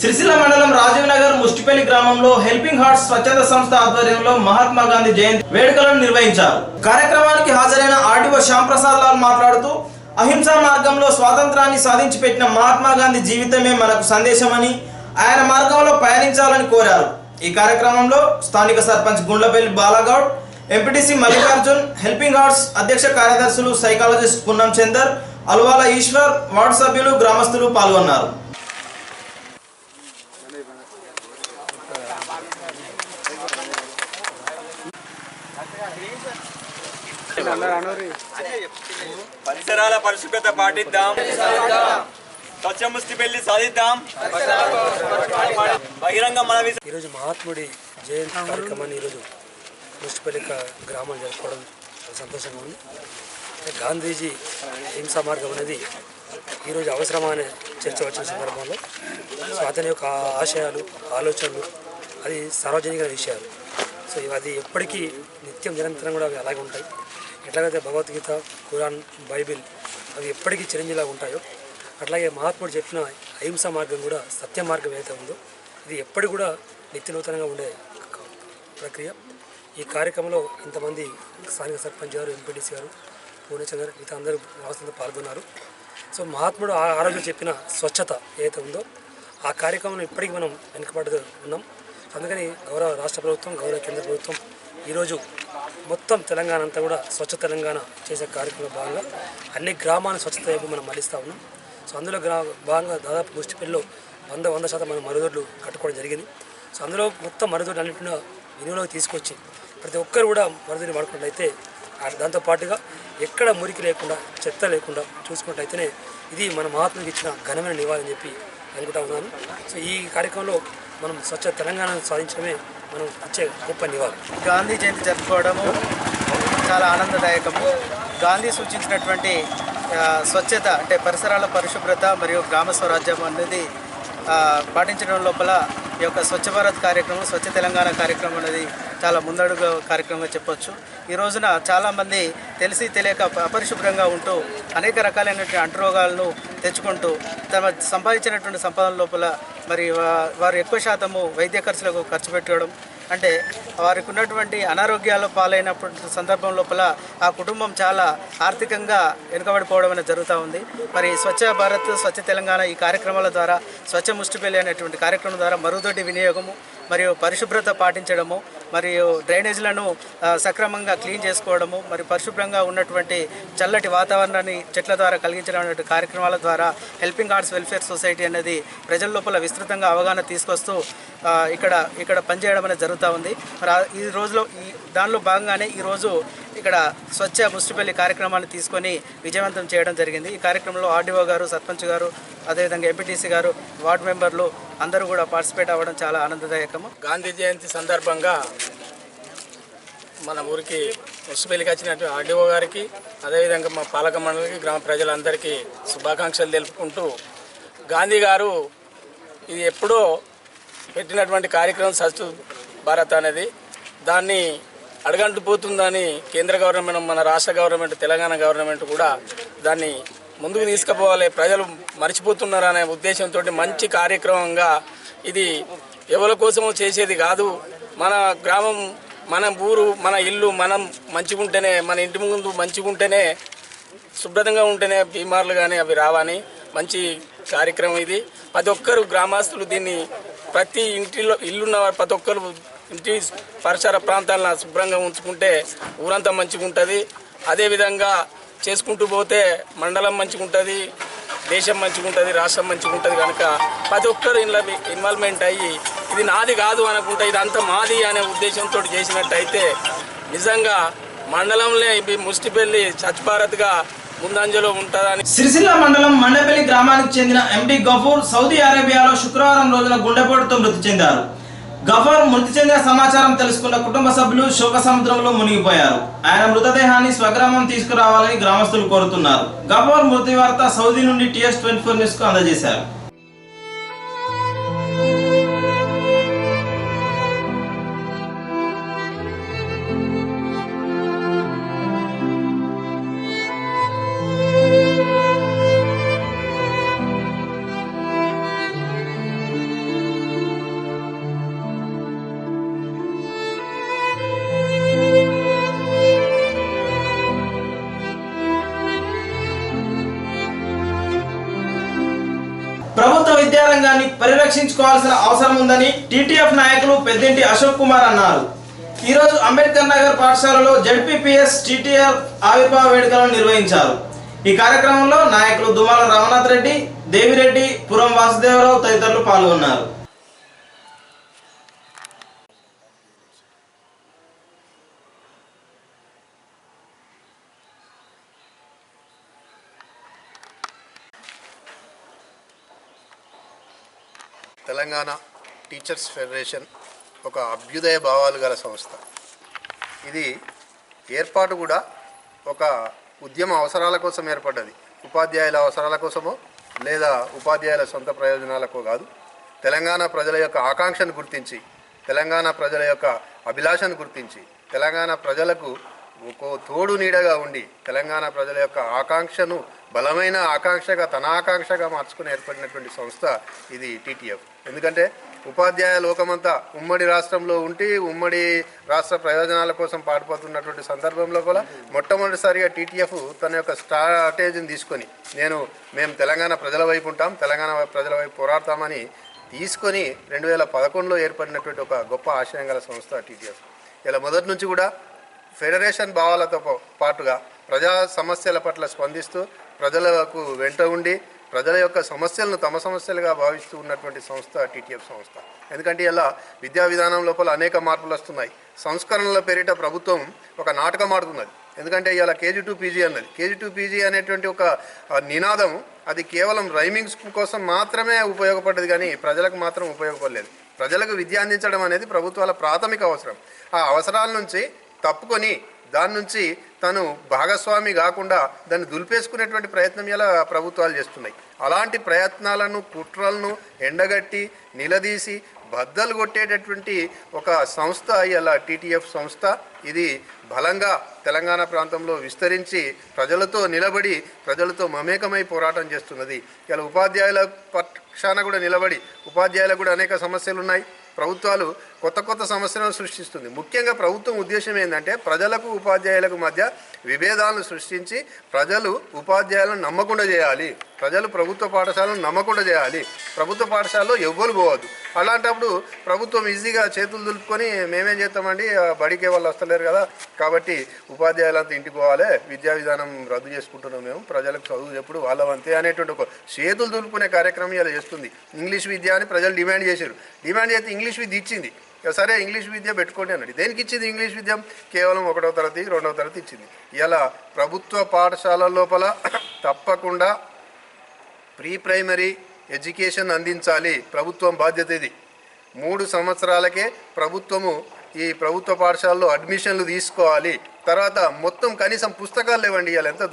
సిరిసిల్ల మండలం రాజీవ్ నగర్ ముష్టిపల్లి గ్రామంలో హెల్పింగ్ హార్ట్స్ స్వచ్ఛంద సంస్థ ఆధ్వర్యంలో మహాత్మా గాంధీ జయంతి వేడుకలను నిర్వహించారు. కార్యక్రమానికి హాజరైన ఆర్డీఓ శ్యాంప్రసాద్ లాల్ మాట్లాడుతూ అహింసా మార్గంలో స్వాతంత్రాన్ని సాధించి పెట్టిన మహాత్మా గాంధీ జీవితమే మనకు సందేశమని ఆయన మార్గంలో పయనించాలని కోరారు. ఈ కార్యక్రమంలో స్థానిక sarpanch Gundlapalli Balagoud, MPTC Mallikarjun, helping hearts అధ్యక్ష కార్యదర్శులు సైకాలజిస్ట్ పున్నం చందర్, అల్వాల ఈశ్వర్, వార్డు సభ్యులు, గ్రామస్తులు పాల్గొన్నారు. పరిసరాల పరిశుభ్రత పాటిద్దాం. స్వచ్ఛ ముష్టి పెళ్లి సాధిద్దాం. బహిరంగ మనవి. ఈరోజు మహాత్ముడి జయంతి కార్యక్రమాన్ని ఈరోజు ముష్టిపల్లి గ్రామాన్ని జరుపుకోవడం సంతోషంగా ఉంది. గాంధీజీ హింసా మార్గం అనేది ఈరోజు అవసరమా అనే చర్చ వచ్చిన సందర్భంలో సో అతని యొక్క ఆశయాలు ఆలోచనలు అది సార్వజనిక విషయాలు. సో అది ఎప్పటికీ నిత్యం నిరంతరం కూడా అవి అలాగే ఉంటాయి. ఎట్లాగైతే భగవద్గీత, ఖురాన్, బైబిల్ అవి ఎప్పటికీ చిరంజీవిలాగా ఉంటాయో అట్లాగే మహాత్ముడు చెప్పిన అహింసా మార్గం కూడా సత్య మార్గం ఏదైతే ఉందో ఇది ఎప్పటికి కూడా నిత్య నూతనంగా ఉండే ప్రక్రియ. ఈ కార్యక్రమంలో ఇంతమంది స్థానిక సర్పంచ్ గారు, ఎంపీటీసీ గారు, పూర్ణచంద్ర గారు మిగతా అందరూ వ్యవస్థలో పాల్గొన్నారు. సో మహాత్ముడు ఆ రోజు చెప్పిన స్వచ్ఛత ఏదైతే ఉందో ఆ కార్యక్రమంలో ఇప్పటికీ మనం వెనుకబడి ఉన్నాం. అందుకని గౌరవ రాష్ట్ర ప్రభుత్వం, గౌరవ కేంద్ర ప్రభుత్వం ఈరోజు మొత్తం తెలంగాణ అంతా కూడా స్వచ్ఛ తెలంగాణ చేసే కార్యక్రమంలో భాగంగా అన్ని గ్రామాలను స్వచ్ఛత వైపు మనం మళ్ళిస్తూ ఉన్నాం. సో అందులో భాగంగా దాదాపు ముష్టిపల్లిలో 100% మనం మరుగుదొడ్లు కట్టుకోవడం జరిగింది. సో అందులో మొత్తం మరుగుదొడ్లు అన్నింటినీ వినియోగంలోకి తీసుకొచ్చి ప్రతి ఒక్కరు కూడా మరుగుదొడ్లు వాడుకున్నట్లయితే దాంతోపాటుగా ఎక్కడ మురికి లేకుండా చెత్త లేకుండా చూసుకున్నట్లయితేనే ఇది మన మహాత్ముడికి ఇచ్చిన ఘనమైన నివాళని చెప్పి అనుకుంటా ఉన్నాను. సో ఈ కార్యక్రమంలో మనం స్వచ్ఛ తెలంగాణను సాధించడమే మనం ఇచ్చే గొప్ప నివాళి. గాంధీ జయంతి జరుపుకోవడము చాలా ఆనందదాయకము. గాంధీ సూచించినటువంటి స్వచ్ఛత అంటే పరిసరాల పరిశుభ్రత మరియు గ్రామ స్వరాజ్యం అనేది పాటించడం లోపల ఈ యొక్క స్వచ్ఛ భారత్ కార్యక్రమం, స్వచ్ఛ తెలంగాణ కార్యక్రమం అనేది చాలా ముందడుగు కార్యక్రమంగా చెప్పొచ్చు. ఈ రోజున చాలామంది తెలిసి తెలియక అపరిశుభ్రంగా ఉంటూ అనేక రకాలైనటువంటి అంటురోగాలను తెచ్చుకుంటూ తమ సంపాదించినటువంటి సంపదల లోపల మరి వారు ఎక్కువ శాతము వైద్య ఖర్చులకు ఖర్చు పెట్టడం అంటే వారికి ఉన్నటువంటి అనారోగ్యాల పాలైనటువంటి సందర్భం లోపల ఆ కుటుంబం చాలా ఆర్థికంగా వెనుకబడిపోవడం అనేది జరుగుతూ ఉంది. మరి స్వచ్ఛ భారత్, స్వచ్ఛ తెలంగాణ ఈ కార్యక్రమాల ద్వారా స్వచ్ఛ ముష్టిపల్లి అనేటువంటి కార్యక్రమం ద్వారా మరుగుదొడ్డి వినియోగము మరియు పరిశుభ్రత పాటించడము మరియు డ్రైనేజీలను సక్రమంగా క్లీన్ చేసుకోవడము మరి పరిశుభ్రంగా ఉన్నటువంటి చల్లటి వాతావరణాన్ని చెట్ల ద్వారా కలిగించడం అనే కార్యక్రమాల ద్వారా హెల్పింగ్ ఆర్ట్స్ వెల్ఫేర్ సొసైటీ అనేది ప్రజల లోపల విస్తృతంగా అవగాహన తీసుకొస్తూ ఇక్కడ పనిచేయడం అనేది జరుగుతూ ఉంది. మరి ఈ రోజులో దానిలో భాగంగానే ఈరోజు ఇక్కడ స్వచ్ఛ ముష్టిపల్లి కార్యక్రమాన్ని తీసుకొని విజయవంతం చేయడం జరిగింది. ఈ కార్యక్రమంలో ఆర్డీఓ గారు, సర్పంచ్ గారు, అదేవిధంగా ఎంపీటీసీ గారు, వార్డు మెంబర్లు అందరూ కూడా పార్టిసిపేట్ అవ్వడం చాలా ఆనందదాయకము. గాంధీ జయంతి సందర్భంగా మన ఊరికి ముష్టిపల్లికి వచ్చినట్టు ఆర్డీఓ గారికి, అదేవిధంగా మా పాలక మండలికి, గ్రామ ప్రజలందరికీ శుభాకాంక్షలు తెలుపుకుంటూ, గాంధీ గారు ఇది ఎప్పుడో పెట్టినటువంటి కార్యక్రమం స్వచ్ఛ భారత్ అనేది దాన్ని అడగంటుపోతుందని కేంద్ర గవర్నమెంట్, మన రాష్ట్ర గవర్నమెంట్, తెలంగాణ గవర్నమెంట్ కూడా దాన్ని ముందుకు తీసుకుపోవాలి, ప్రజలు మర్చిపోతున్నారు అనే ఉద్దేశంతో మంచి కార్యక్రమంగా ఇది ఎవరి కోసమో చేసేది కాదు. మన గ్రామం, మన ఊరు, మన ఇల్లు మనం మంచిగుంటేనే, మన ఇంటి ముందు మంచిగుంటేనే, శుభ్రంగా ఉంటేనే బీమార్లు కానీ అవి రావని మంచి కార్యక్రమం ఇది. ప్రతి ఒక్కరు గ్రామస్తులు దీన్ని ప్రతి ఇంటిలో ఇల్లున్న ప్రతి ఒక్కరు ఇంటి పరిసర ప్రాంతాలను శుభ్రంగా ఉంచుకుంటే ఊరంతా మంచిగా ఉంటుంది. అదేవిధంగా చేసుకుంటూ పోతే మండలం మంచిగా ఉంటుంది, దేశం మంచిగా ఉంటుంది, రాష్ట్రం మంచిగా ఉంటుంది. కనుక ప్రతి ఒక్కరు ఇందులో ఇన్వాల్వ్మెంట్ అయ్యి ఇది నాది కాదు అనుకుంటా ఇదంతా మాది అనే ఉద్దేశంతో చేసినట్టయితే నిజంగా మండలంలో ముష్టిపల్లి స్వచ్ఛ భారత్గా ముందంజలో ఉంటుందని. సిరిసిల్ల మండలం మండపల్లి గ్రామానికి చెందిన ఎండి గఫూర్ సౌదీ అరేబియాలో శుక్రవారం రోజున గుండెపోటుతో మృతి చెందారు. గఫూర్ మృతి చెందిన సమాచారం తెలుసుకున్న కుటుంబ సభ్యులు శోక సముద్రంలో మునిగిపోయారు. ఆయన మృతదేహాన్ని స్వగ్రామం తీసుకురావాలని గ్రామస్తులు కోరుతున్నారు. గఫూర్ మృతి వార్త సౌదీ నుండి TS24 న్యూస్ కు అందజేశారు. ప్రభుత్వ విద్యారంగాన్ని పరిరక్షించుకోవాల్సిన అవసరం ఉందని TTF నాయకులు పెద్దింటి అశోక్ కుమార్ అన్నారు. ఈరోజు అంబేద్కర్ నగర్ పాఠశాలలో ZPPS TTF ఆవిర్భావ వేడుకలను నిర్వహించారు. ఈ కార్యక్రమంలో నాయకులు దుమాల రమనాథ్ రెడ్డి, దేవిరెడ్డి, పురం వాసుదేవరావు తదితరులు పాల్గొన్నారు. తెలంగాణ టీచర్స్ ఫెడరేషన్ ఒక అభ్యుదయ భావాలు గల సంస్థ. ఇది ఏర్పాటు కూడా ఒక ఉద్యమ అవసరాల కోసం ఏర్పడ్డది. ఉపాధ్యాయుల అవసరాల కోసమో లేదా ఉపాధ్యాయుల సొంత ప్రయోజనాలకో కాదు. తెలంగాణ ప్రజల యొక్క ఆకాంక్షను గుర్తించి, తెలంగాణ ప్రజల యొక్క అభిలాషను గుర్తించి, తెలంగాణ ప్రజలకు ఒక తోడు నీడగా ఉండి, తెలంగాణ ప్రజల యొక్క ఆకాంక్షను బలమైన ఆకాంక్షగా తన ఆకాంక్షగా మార్చుకుని ఏర్పడినటువంటి సంస్థ ఇది టీటీఎఫ్. ఎందుకంటే ఉపాధ్యాయ లోకమంతా ఉమ్మడి రాష్ట్రంలో ఉండి ఉమ్మడి రాష్ట్ర ప్రయోజనాల కోసం పాటుపడుతున్నటువంటి సందర్భంలో కూడా మొట్టమొదటిసారిగా టీటీఎఫ్ తన యొక్క స్ట్రాటజీని తీసుకొని మేము తెలంగాణ ప్రజల వైపు ఉంటాం, తెలంగాణ ప్రజల వైపు పోరాడతామని తీసుకొని 2011లో ఏర్పడినటువంటి ఒక గొప్ప ఆశయం గల సంస్థ టీటీఎఫ్. ఇలా మొదటి నుంచి కూడా ఫెడరేషన్ భావాలతో పాటుగా ప్రజా సమస్యల పట్ల స్పందిస్తూ ప్రజలకు వెంట ఉండి ప్రజల యొక్క సమస్యలను తమ సమస్యలుగా భావిస్తూ ఉన్నటువంటి సంస్థ టీటీఎఫ్ సంస్థ. ఎందుకంటే ఇలా విద్యా విధానం లోపల అనేక మార్పులు వస్తున్నాయి. సంస్కరణల పేరిట ప్రభుత్వం ఒక నాటకం ఆడుతున్నది. ఎందుకంటే ఇలా KG to PG అన్నది. KG to PG అనేటువంటి ఒక నినాదం అది కేవలం రైమింగ్స్ కోసం మాత్రమే ఉపయోగపడ్డది, కానీ ప్రజలకు మాత్రం ఉపయోగపడలేదు. ప్రజలకు విద్య అందించడం అనేది ప్రభుత్వాల ప్రాథమిక అవసరం. ఆ అవసరాల నుంచి తప్పుకొని దాని నుంచి తను భాగస్వామి కాకుండా దాన్ని దులిపేసుకునేటువంటి ప్రయత్నం ఇలా ప్రభుత్వాలు చేస్తున్నాయి. అలాంటి ప్రయత్నాలను కుట్రలను ఎండగట్టి నిలదీసి బద్దలు కొట్టేటటువంటి ఒక సంస్థ ఇలా టీటీఎఫ్ సంస్థ. ఇది బలంగా తెలంగాణ ప్రాంతంలో విస్తరించి ప్రజలతో నిలబడి ప్రజలతో మమేకమై పోరాటం చేస్తున్నది. ఇలా ఉపాధ్యాయుల పక్షాన కూడా నిలబడి, ఉపాధ్యాయులకు కూడా అనేక సమస్యలు ఉన్నాయి. ప్రభుత్వాలు కొత్త సమస్యలను సృష్టిస్తుంది. ముఖ్యంగా ప్రభుత్వం ఉద్దేశం ఏంటంటే ప్రజలకు ఉపాధ్యాయులకు మధ్య విభేదాలను సృష్టించి ప్రజలు ఉపాధ్యాయులను నమ్మకుండా చేయాలి, ప్రజలు ప్రభుత్వ పాఠశాలను నమ్మకుండా చేయాలి, ప్రభుత్వ పాఠశాలలో ఎవ్వరు పోవద్దు. అలాంటప్పుడు ప్రభుత్వం ఈజీగా చేతులు దులుపుకొని మేమేం చేస్తామండి, బడికే వాళ్ళు వస్తలేరు కదా, కాబట్టి ఉపాధ్యాయులంతా ఇంటికి పోవాలి, విద్యా విధానం రద్దు చేసుకుంటున్నాం, మేము ప్రజలకు చదువు ఎప్పుడు వాళ్ళవంతే అనేటువంటి ఒక చేతులు దులుపుకునే కార్యక్రమం ఇలా చేస్తుంది. ఇంగ్లీష్ విద్య అని ప్రజలు డిమాండ్ చేశారు. డిమాండ్ చేస్తే ఇంగ్లీష్ విద్య ఇచ్చింది. సరే ఇంగ్లీష్ విద్య పెట్టుకోండి అన్నాడు. దేనికి ఇచ్చింది ఇంగ్లీష్ విద్య? కేవలం 1వ తరగతి 2వ తరగతి ఇచ్చింది. ఇలా ప్రభుత్వ పాఠశాలల లోపల తప్పకుండా ప్రీ ప్రైమరీ ఎడ్యుకేషన్ అందించాలి. ప్రభుత్వం బాధ్యత ఇది. 3 సంవత్సరాలకే ప్రభుత్వము ఈ ప్రభుత్వ పాఠశాలలో అడ్మిషన్లు తీసుకోవాలి. తర్వాత మొత్తం కనీసం పుస్తకాలు లేవండి. ఇలా ఎంత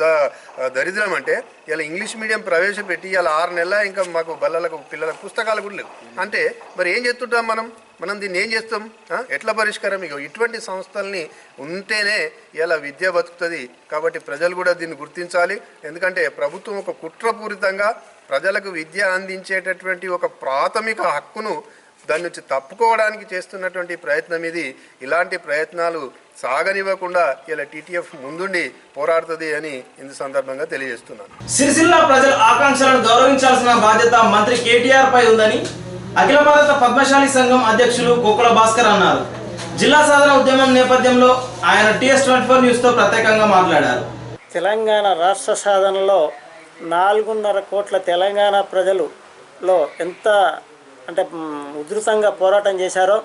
దరిద్రం అంటే ఇలా ఇంగ్లీష్ మీడియం ప్రవేశపెట్టి ఇలా 6 నెలల ఇంకా మాకు బల్లలకు పిల్లలకు పుస్తకాలు కూడా లేవు అంటే మరి ఏం చేస్తుంటాం మనం దీన్ని ఏం చేస్తాం? ఎట్లా పరిష్కారం? ఇక ఇటువంటి సంస్థల్ని ఉంటేనే ఇలా విద్య బతుకుతుంది. కాబట్టి ప్రజలు కూడా దీన్ని గుర్తించాలి. ఎందుకంటే ప్రభుత్వం ఒక కుట్రపూరితంగా ప్రజలకు విద్య అందించేటటువంటి ఒక ప్రాథమిక హక్కును దాని నుంచి తప్పుకోవడానికి చేస్తున్నటువంటి ప్రయత్నం ఇది. ఇలాంటి ప్రయత్నాలు సాగనివ్వకుండా ఇలా టీటీఎఫ్ ముందుండి పోరాడుతుంది అని ఇందు సందర్భంగా తెలియజేస్తున్నాను. సిరిసిల్ల ప్రజల ఆకాంక్షలను గౌరవించాల్సిన బాధ్యత మంత్రి కేటీఆర్ పై ఉందని అఖిల భారత పద్మశాలి సంఘం అధ్యక్షులు కోకుల భాస్కర్ అన్నారు. జిల్లా సాధన ఉద్యమం నేపథ్యంలో ఆయన TS24 న్యూస్తో ప్రత్యేకంగా మాట్లాడారు. తెలంగాణ రాష్ట్ర సాధనలో 4.5 కోట్ల తెలంగాణ ప్రజలులో ఎంత అంటే ఉధృతంగా పోరాటం చేశారో,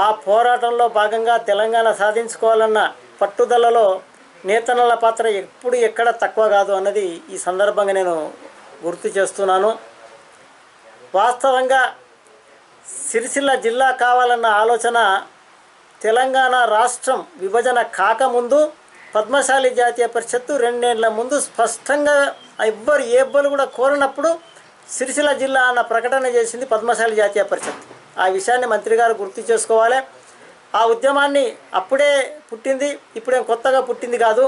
ఆ పోరాటంలో భాగంగా తెలంగాణ సాధించుకోవాలన్న పట్టుదలలో నేతన్నల పాత్ర ఎప్పుడు ఎక్కడ తక్కువ కాదు అన్నది ఈ సందర్భంగా నేను గుర్తు చేస్తున్నాను. వాస్తవంగా సిరిసిల్ల జిల్లా కావాలన్న ఆలోచన తెలంగాణ రాష్ట్రం విభజన కాకముందు పద్మశాలి జాతీయ పరిషత్తు 2 ఏళ్ల ముందు స్పష్టంగా ఎవ్వరు కూడా కోరినప్పుడు సిరిసిల్ల జిల్లా అన్న ప్రకటన చేసింది పద్మశాలి జాతీయ పరిషత్. ఆ విషయాన్ని మంత్రి గారు గుర్తు చేసుకోవాలి. ఆ ఉద్యమాన్ని అప్పుడే పుట్టింది, ఇప్పుడేం కొత్తగా పుట్టింది కాదు.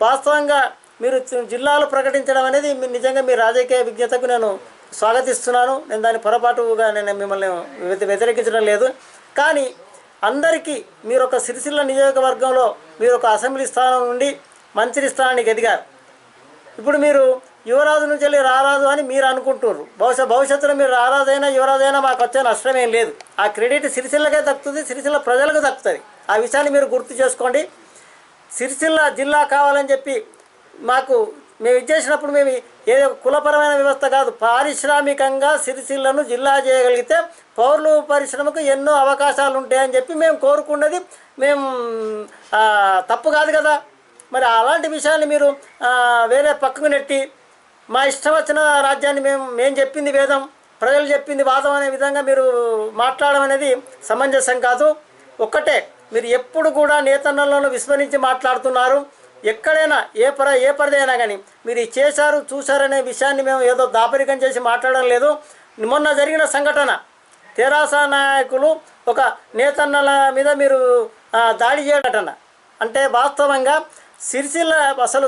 వాస్తవంగా మీరు జిల్లాలు ప్రకటించడం అనేది నిజంగా మీ రాజకీయ విజ్ఞతకు నేను స్వాగతిస్తున్నాను. నేను దాని పొరపాటుగా నేను మిమ్మల్ని వ్యతిరేకించడం లేదు. కానీ అందరికీ మీరు ఒక సిరిసిల్ల నియోజకవర్గంలో మీరు ఒక అసెంబ్లీ స్థానం నుండి మంత్రి స్థానానికి ఎదిగారు. ఇప్పుడు మీరు యువరాజు నుంచి వెళ్ళి రారాజు అని మీరు అనుకుంటున్నారు. భవిష్యత్తులో మీరు రారాజైనా యువరాజైనా మాకు వచ్చే నష్టమేం లేదు. ఆ క్రెడిట్ సిరిసిల్లకే దక్కుతుంది, సిరిసిల్ల ప్రజలకు దక్కుతుంది. ఆ విషయాన్ని మీరు గుర్తు చేసుకోండి. సిరిసిల్ల జిల్లా కావాలని చెప్పి మేము ఇచ్చేసినప్పుడు మేము ఏదో కులపరమైన వ్యవస్థ కాదు, పారిశ్రామికంగా సిరిసిల్లను జిల్లా చేయగలిగితే పౌరులు పరిశ్రమకు ఎన్నో అవకాశాలు ఉంటాయని చెప్పి మేము కోరుకున్నది మేము తప్పు కాదు కదా. మరి అలాంటి విషయాన్ని మీరు వేరే పక్కకు నెట్టి మా ఇష్టం వచ్చిన రాజ్యాన్ని మేము చెప్పింది వేదం, ప్రజలు చెప్పింది వాదం అనే విధంగా మీరు మాట్లాడడం అనేది సమంజసం కాదు. ఒక్కటే, మీరు ఎప్పుడు కూడా నేతన్నలను విస్మరించి మాట్లాడుతున్నారు. ఎక్కడైనా ఏ పరిధైనా కానీ మీరు చేశారు చూశారనే విషయాన్ని మేము ఏదో దాపరికం చేసి మాట్లాడడం లేదు. మొన్న జరిగిన సంఘటన, తెరాస నాయకులు ఒక నేతన్నల మీద మీరు దాడి చేయటన అంటే వాస్తవంగా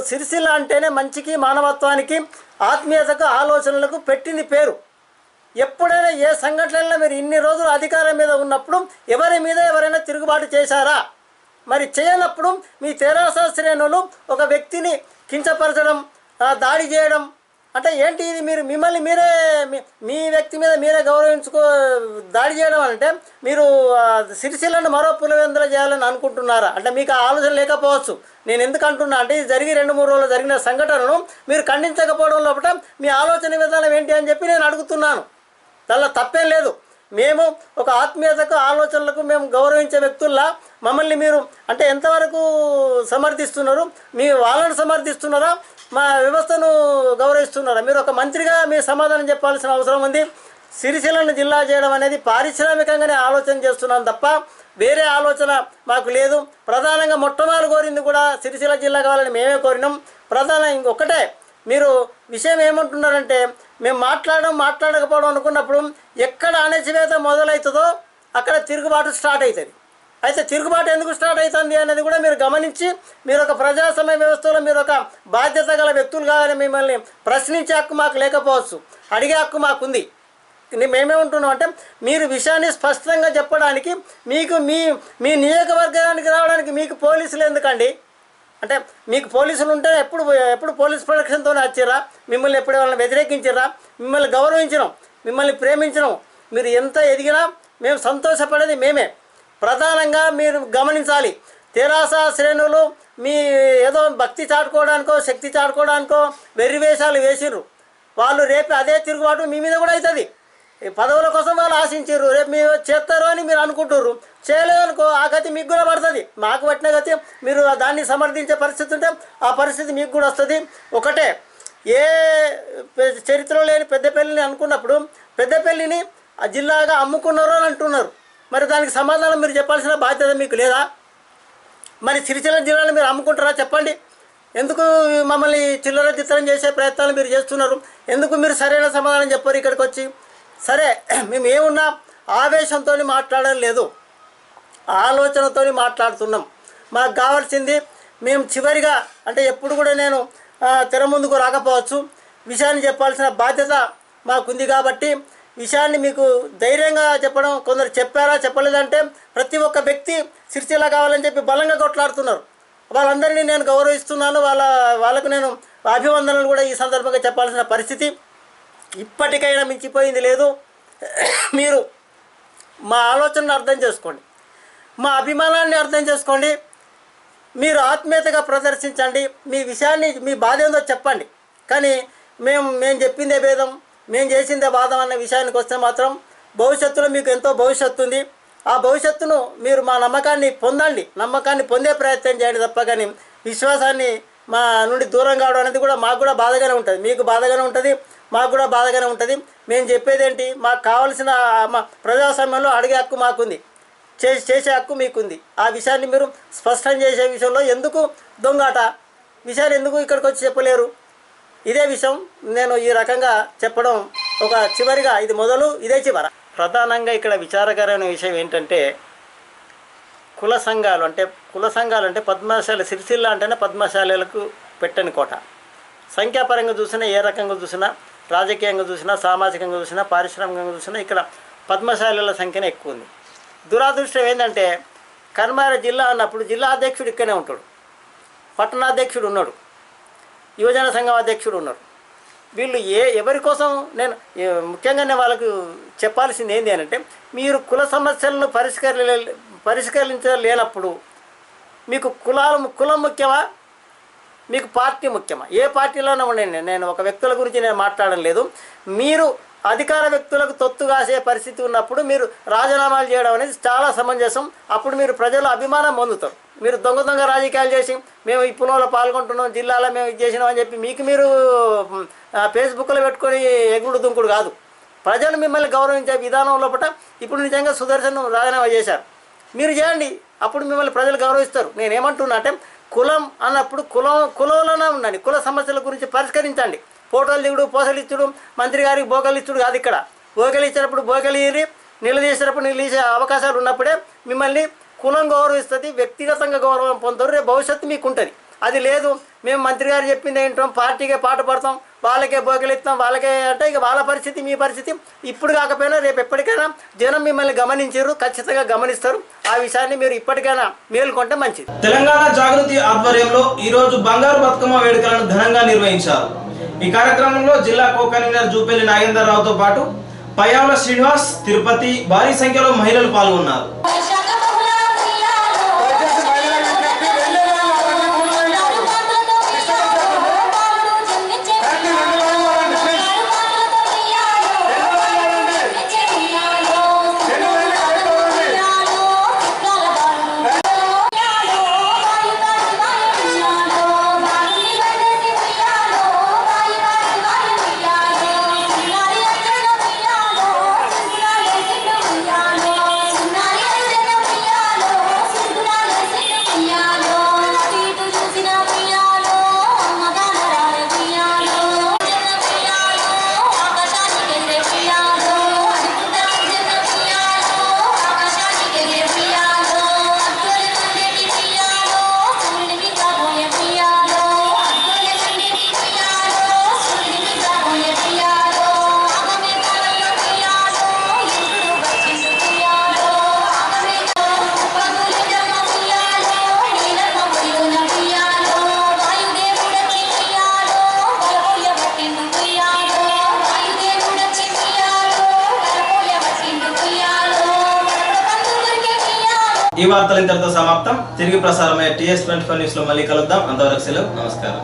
సిరిసిల్ల అంటేనే మంచికి, మానవత్వానికి, ఆత్మీయతకు, ఆలోచనలకు పెట్టింది పేరు. ఎప్పుడైనా ఏ సంఘటనలో మీరు ఇన్ని రోజులు అధికారం మీద ఉన్నప్పుడు ఎవరి మీద ఎవరైనా తిరుగుబాటు చేశారా? మరి చేయనప్పుడు మీ తెరాస శ్రేణులు ఒక వ్యక్తిని కించపరచడం, దాడి చేయడం అంటే ఏంటి ఇది? మీరు మిమ్మల్ని మీరే మీ వ్యక్తి మీద మీరే దాడి చేయడం అంటే మీరు సిరిసిల్లను మరో పులివెందుల చేయాలని అనుకుంటున్నారా? అంటే మీకు ఆ ఆలోచన లేకపోవచ్చు. నేను ఎందుకు అంటున్నా అంటే ఇది జరిగి 2-3 రోజులు జరిగిన సంఘటనను మీరు ఖండించకపోవడం లోపల మీ ఆలోచన విధానం ఏంటి అని చెప్పి నేను అడుగుతున్నాను. దానిలో తప్పేం లేదు. మేము ఒక ఆత్మీయతకు, ఆలోచనలకు మేము గౌరవించే వ్యక్తుల్లా మమ్మల్ని మీరు అంటే ఎంతవరకు సమర్థిస్తున్నారు? మీ వాళ్ళను సమర్థిస్తున్నారా? మా వ్యవస్థను గౌరవిస్తున్నారా? మీరు ఒక మంత్రిగా మీ సమాధానం చెప్పాల్సిన అవసరం ఉంది. సిరిసిల్లను జిల్లా చేయడం అనేది పారిశ్రామికంగానే ఆలోచన చేస్తున్నాం తప్ప వేరే ఆలోచన మాకు లేదు. ప్రధానంగా మొట్టమొదటి కోరింది కూడా సిరిసిల్ల జిల్లా కావాలని మేమే కోరినాం. ప్రధాన ఇంకొకటే, మీరు విషయం ఏమంటున్నారంటే మేము మాట్లాడకపోవడం అనుకున్నప్పుడు ఎక్కడ అణచివేత మొదలవుతుందో అక్కడ తిరుగుబాటు స్టార్ట్ అవుతుంది. అయితే తిరుగుబాటు ఎందుకు స్టార్ట్ అవుతుంది అనేది కూడా మీరు గమనించి మీరు ఒక ప్రజాస్వామ్య వ్యవస్థలో మీరు ఒక బాధ్యత గల వ్యక్తులు కాదని మిమ్మల్ని ప్రశ్నించే హక్కు మాకు లేకపోవచ్చు, అడిగే హక్కు మాకుంది. మేమేమంటున్నాం అంటే మీరు విషయాన్ని స్పష్టంగా చెప్పడానికి మీకు మీ నియోజకవర్గానికి రావడానికి మీకు పోలీసులు ఎందుకండి? అంటే మీకు పోలీసులు ఉంటే ఎప్పుడు పోలీస్ ప్రొటెక్షన్తోనే వచ్చారా? మిమ్మల్ని ఎప్పుడు వాళ్ళని వ్యతిరేకించారా? మిమ్మల్ని గౌరవించడం, మిమ్మల్ని ప్రేమించడం, మీరు ఎంత ఎదిగినా మేము సంతోషపడేది మేమే. ప్రధానంగా మీరు గమనించాలి, తెరాస శ్రేణులు మీ ఏదో భక్తి చాటుకోవడానికో శక్తి చాటుకోవడానికో వెర్రివేషాలు వేసిర్రు. వాళ్ళు రేపు అదే తిరుగుబాటు మీ మీద కూడా అవుతుంది. పదవుల కోసం వాళ్ళు ఆశించారు, రేపు మీరు చేస్తారు అని మీరు అనుకుంటుర్రు. చేయలేదనుకో ఆ గతి మీకు కూడా పడుతుంది. మాకు పట్టిన గతి మీరు దాన్ని సమర్థించే పరిస్థితి ఉంటే ఆ పరిస్థితి మీకు కూడా వస్తుంది. ఒకటే, ఏ చరిత్రలో లేని పెద్దపల్లిని అనుకున్నప్పుడు పెద్దపల్లిని ఆ జిల్లాగా అమ్ముకున్నారు అని అంటున్నారు. మరి దానికి సమాధానం మీరు చెప్పాల్సిన బాధ్యత మీకు లేదా? మరి సిరిసిల్ల జిల్లాను మీరు అమ్ముకుంటారా చెప్పండి? ఎందుకు మమ్మల్ని చిల్లర చిత్రం చేసే ప్రయత్నాలు మీరు చేస్తున్నారు? ఎందుకు మీరు సరైన సమాధానం చెప్పారు ఇక్కడికి వచ్చి? సరే, మేము ఏమున్నా ఆవేశంతో మాట్లాడడం లేదు, ఆలోచనతో మాట్లాడుతున్నాం. మాకు కావాల్సింది మేము చివరిగా అంటే ఎప్పుడు కూడా నేను తెర ముందుకు రాకపోవచ్చు, విషయాన్ని చెప్పాల్సిన బాధ్యత మాకుంది. కాబట్టి విషయాన్ని మీకు ధైర్యంగా చెప్పడం, కొందరు చెప్పారా చెప్పలేదంటే ప్రతి ఒక్క వ్యక్తి సిరిసిల్ల కావాలని చెప్పి బలంగా కొట్లాడుతున్నారు. వాళ్ళందరినీ నేను గౌరవిస్తున్నాను, వాళ్ళకు నేను అభివందనలు కూడా ఈ సందర్భంగా చెప్పాల్సిన పరిస్థితి ఇప్పటికైనా మించిపోయింది లేదు. మీరు మా ఆలోచనను అర్థం చేసుకోండి, మా అభిమానాన్ని అర్థం చేసుకోండి, మీరు ఆత్మీయతగా ప్రదర్శించండి, మీ విషయాన్ని మీ బాధ ఏందో చెప్పండి. కానీ మేము చెప్పిందే భేదం, మేము చేసిందే వాదం అన్న విషయానికి వస్తే మాత్రం భవిష్యత్తులో మీకు ఎంతో భవిష్యత్తు ఉంది. ఆ భవిష్యత్తును మీరు మా నమ్మకాన్ని పొందే ప్రయత్నం చేయండి తప్ప కానీ విశ్వాసాన్ని మా నుండి దూరం కావడం అనేది కూడా మాకు కూడా బాధగానే ఉంటుంది, మీకు బాధగానే ఉంటుంది, మాకు కూడా బాధగానే ఉంటుంది. మేము చెప్పేది ఏంటి, మాకు కావాల్సిన మా ప్రజాస్వామ్యంలో అడిగే హక్కు మాకుంది, చేసే హక్కు మీకుంది. ఆ విషయాన్ని మీరు స్పష్టం చేసే విషయంలో ఎందుకు దొంగాట విషయాన్ని ఎందుకు ఇక్కడికి వచ్చి చెప్పలేరు? ఇదే విషయం నేను ఈ రకంగా చెప్పడం ఒక చివరిగా, ఇది మొదలు ఇదే చివర. ప్రధానంగా ఇక్కడ విచారకరమైన విషయం ఏంటంటే కుల సంఘాలు అంటే పద్మశాలి, సిరిసిల్ల అంటేనే పద్మశాలీలకు పెట్టని కోట. సంఖ్యాపరంగా చూసినా, ఏ రకంగా చూసినా, రాజకీయంగా చూసినా, సామాజికంగా చూసినా, పారిశ్రామికంగా చూసినా ఇక్కడ పద్మశాలీల సంఖ్యనే ఎక్కువ ఉంది. దురాదృష్టం ఏంటంటే కర్మార జిల్లా అన్నప్పుడు జిల్లా అధ్యక్షుడు ఇక్కడే ఉంటాడు, పట్టణాధ్యక్షుడు ఉన్నాడు, యువజన సంఘం అధ్యక్షుడు ఉన్నారు. వీళ్ళు ఎవరి కోసం ముఖ్యంగా నేను వాళ్ళకు చెప్పాల్సింది ఏంటి అంటే, మీరు కుల సమస్యలను పరిష్కరించలేనప్పుడు మీకు కులం ముఖ్యమా, మీకు పార్టీ ముఖ్యమా? ఏ పార్టీలోనే ఉండండి, నేను ఒక వ్యక్తుల గురించి నేను మాట్లాడడం లేదు. మీరు అధికార వ్యక్తులకు తొత్తు కాసే పరిస్థితి ఉన్నప్పుడు మీరు రాజీనామాలు చేయడం అనేది చాలా సమంజసం. అప్పుడు మీరు ప్రజల అభిమానం పొందుతారు. మీరు దొంగ రాజకీయాలు చేసి మేము ఈ పులంలో పాల్గొంటున్నాం, జిల్లాలో మేము ఇది చేసినాం అని చెప్పి మీరు ఫేస్బుక్లో పెట్టుకొని ఎగుడు దుంకుడు కాదు. ప్రజలు మిమ్మల్ని గౌరవించే విధానం లోపల ఇప్పుడు నిజంగా సుదర్శన్ రాజీనామా చేశారు, మీరు చేయండి, అప్పుడు మిమ్మల్ని ప్రజలు గౌరవిస్తారు. నేనేమంటున్నా అంటే కులం అన్నప్పుడు కులంలోనే ఉండండి, కుల సమస్యల గురించి పరిష్కరించండి. ఫోటోలు దిగుడు, పోసలు ఇచ్చుడు, మంత్రి గారికి బోగలు ఇచ్చుడు కాదు. ఇక్కడ బోగలు ఇచ్చినప్పుడు బోగలు ఇరి, నిలదీసినప్పుడు నిలదీసే అవకాశాలు ఉన్నప్పుడే మిమ్మల్ని కులం గౌరవిస్తుంది, వ్యక్తిగతంగా గౌరవం పొందుతారు, రేపు భవిష్యత్తు మీకు ఉంటుంది. అది లేదు మేము మంత్రి గారు చెప్పింది ఏంటాం, పార్టీకే పాట పడతాం, వాళ్ళకే బోగలు ఇస్తాం, వాళ్ళకే అంటే ఇక వాళ్ళ పరిస్థితి మీ పరిస్థితి. ఇప్పుడు కాకపోయినా రేపు ఎప్పటికైనా జనం మిమ్మల్ని గమనించారు, ఖచ్చితంగా గమనిస్తారు. ఆ విషయాన్ని మీరు ఇప్పటికైనా మేలుకొంటే మంచిది. తెలంగాణ జాగృతి ఆధ్వర్యంలో ఈరోజు బంగారు బతుకమ్మ వేడుకలను ఘనంగా నిర్వహించారు. ఈ కార్యక్రమంలో జిల్లా కో కన్వీనర్ జూపల్లి నాగేందర్ రావుతో పాటు పయ్యావుల శ్రీనివాస్, తిరుపతి భారీ సంఖ్యలో మహిళలు పాల్గొన్నారు. ఈ వార్తలు ఇంతటితో సమాప్తం. తిరిగి ప్రసారమయ్యే TS24 న్యూస్ లో మళ్ళీ కలుద్దాం. అంతవరకు సెలవు, నమస్కారం.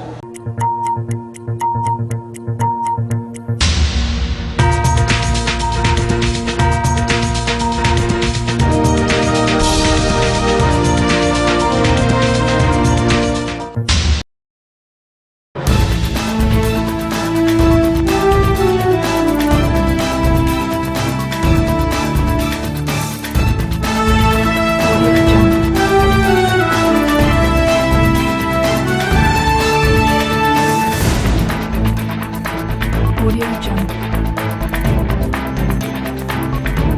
Audio Jungle.